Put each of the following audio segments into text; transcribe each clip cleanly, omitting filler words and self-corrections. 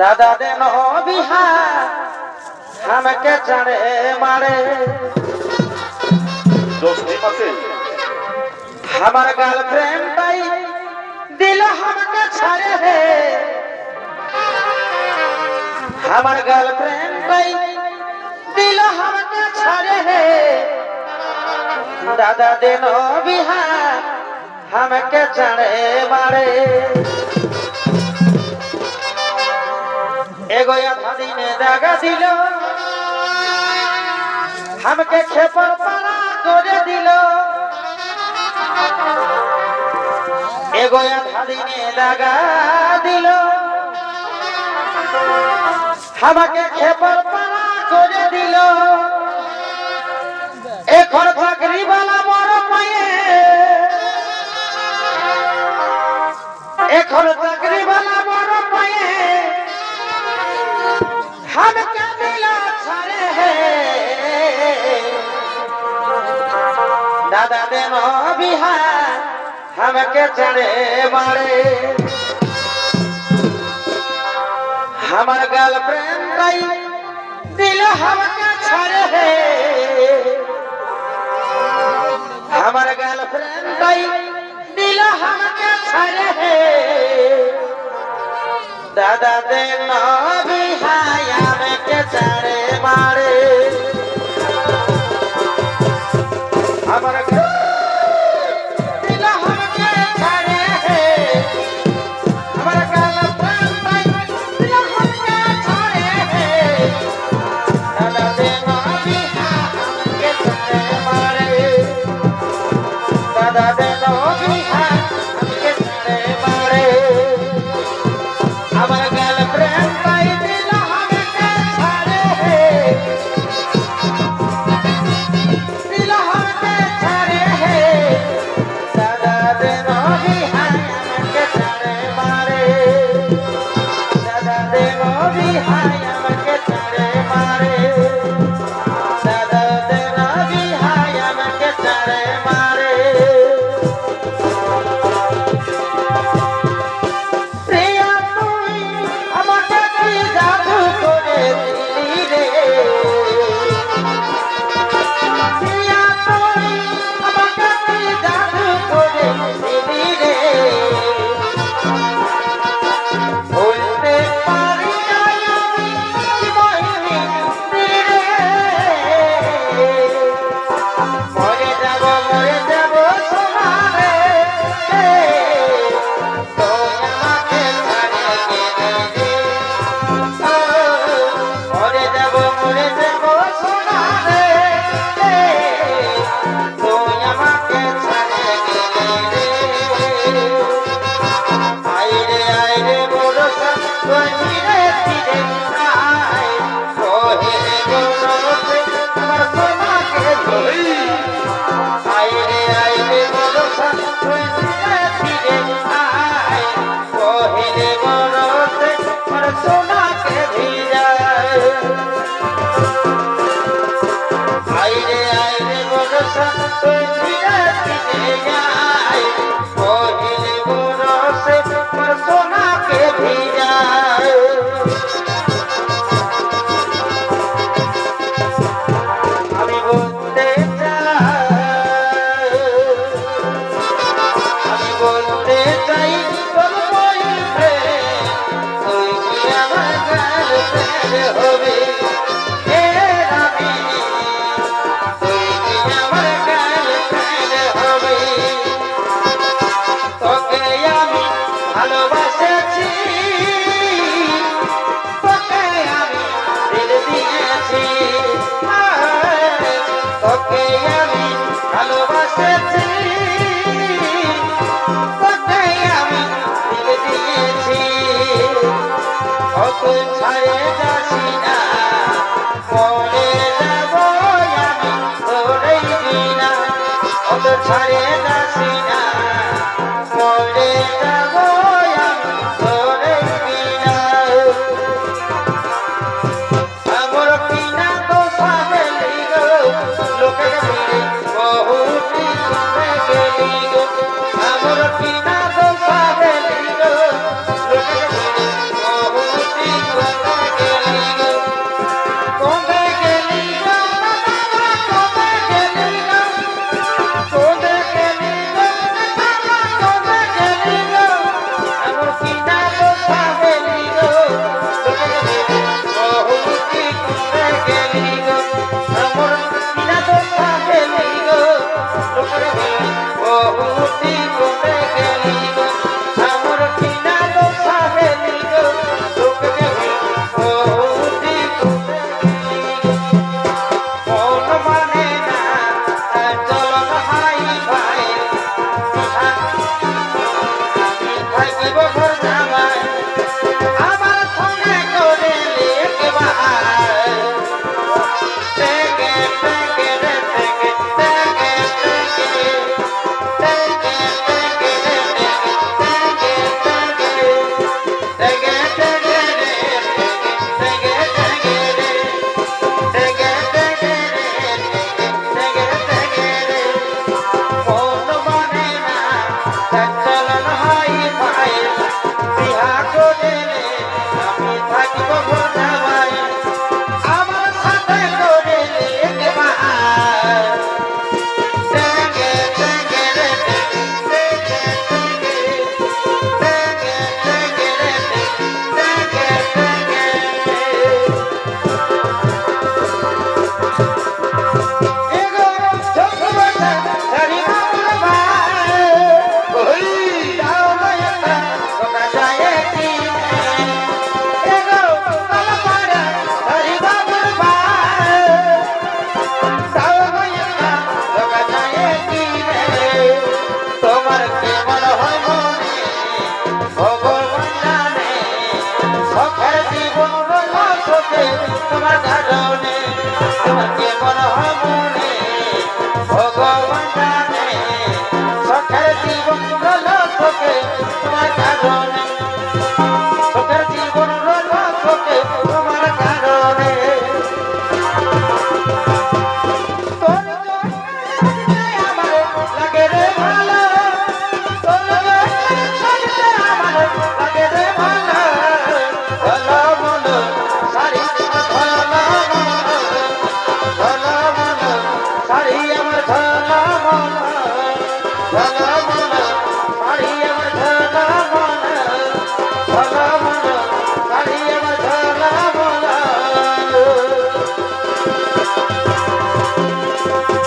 दादा देनो बिहार हमके चढ़े मारे हमार गर्लफ्रेंड भाई दिल हमके छाड़े है हमार गर्लफ्रेंड भाई दिल हमके छाड़े है दादा देनो बिहार हमके चढ़े मारे एगो आधा दिन दागा दिलो हमके खेपर पाला करे दिलो एगो आधा दिन दागा दिलो हमके खेपर पाला करे दिलो एखन चाकरी वाला बड़ पाए एखन चाकरी वाला बड़ पाए हमके दिला छाड़े है दादा देनो बिहार हमके चढ़े मारे हमार गर्लफ्रेंड भाई दिल हमके छाड़े है हमार गर्लफ्रेंड भाई दिल हमके छाड़े है दादा देनो बिहार हमके चढ़े मारे हमार তোমার কারণে তোমাকে মনে মনে ভগবান জানে সখের জীবন রল তোকে তোমার কারণে সখের জীবন রল তোকে তোমার কারণে তোর জন্য আমার লাগে রে ভালো তোর জন্য আমার লাগে রে ভালো ভালো মনো সারি ভালো মনো ভালো মনো সারি আমার ভালো মনো ভালো মনো সারি আমার ভালো মনো ভালো মনো সারি আমার ভালো মনো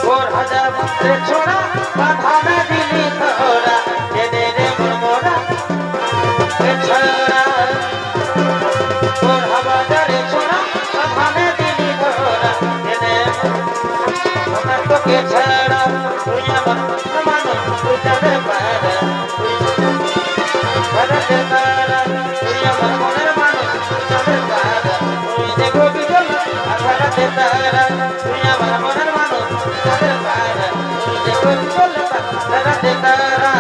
ওর হাজার মন্ত্রে ছোড়া বাঁধানা দিলি তোরা জেনে রে মোরা ছোড়া ওর হাজারে ছোড়া বাঁধানা দিলি তোরা জেনে আমার তোকে ছাড়া তুই আমার মানুষ তুই যাবে পারা ভারতে তারা তুই আমার মনের মানুষ তুই যাবে পারা তুই যে গোপী জল ভারতে তারা তুই আমার মনের মানুষ তুই যাবে পারা তুই যে গোপী জল ভারতে তারা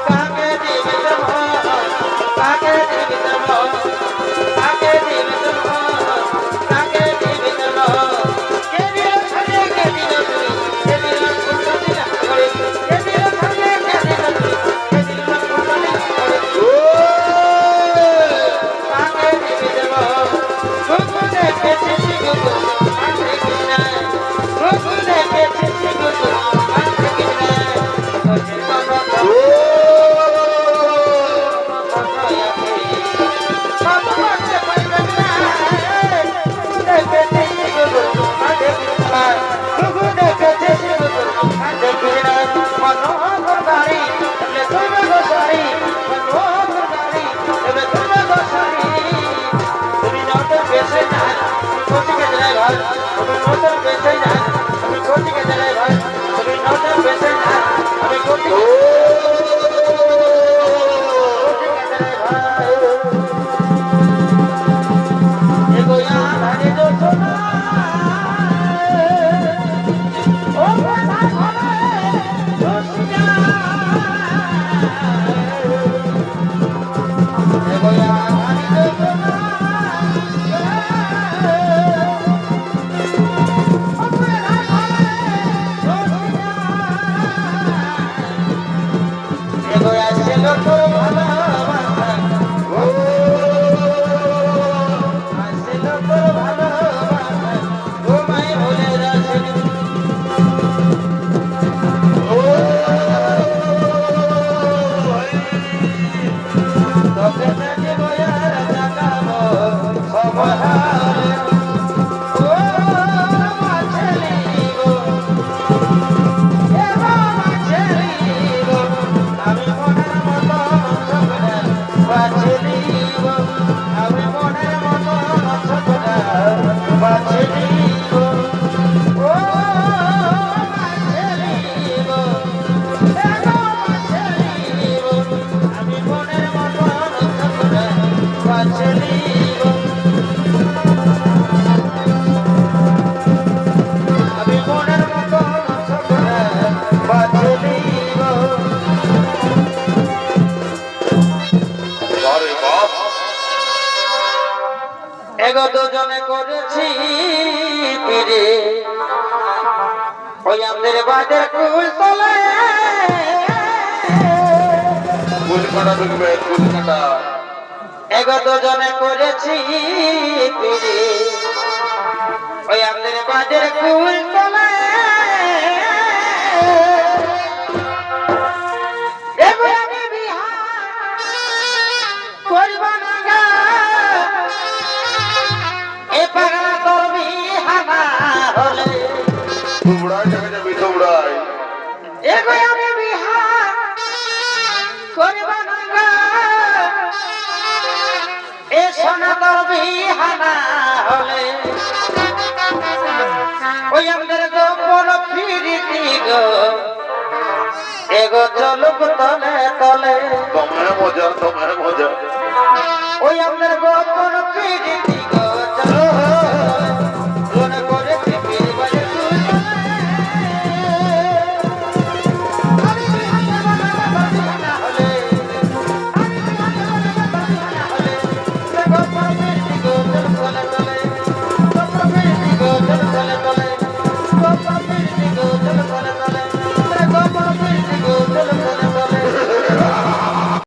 কাকে দিবি তোমার কাকে দিবি তোমার কাকে দিবি তোমার কাকে দিবি তোমার কে দিল ছাড়ে কে দিল তুই কে দিল ফুলটা দিলা করে কে দিল ছাড়ে কে দিল তুই কে দিল ফুলটা দিলা করে কাকে দিবি তোমার গুগুনে পেছি গুগু আনতে কিনা গুগুনে পেছি গুগু আনতে কিনা তোকে বাবা দুজনে করেছি তীরে ওই আমাদের বাজার কুল তলে দুজনে করেছি তীরে ওই আমাদের বাজার কুল তলে আমি বিহা করব না ওই আমাদের গোপন প্রীতি গো এগো চলুক তলে তলে মজা তোমার মজা ওই আমাদের গোপন প্রীতি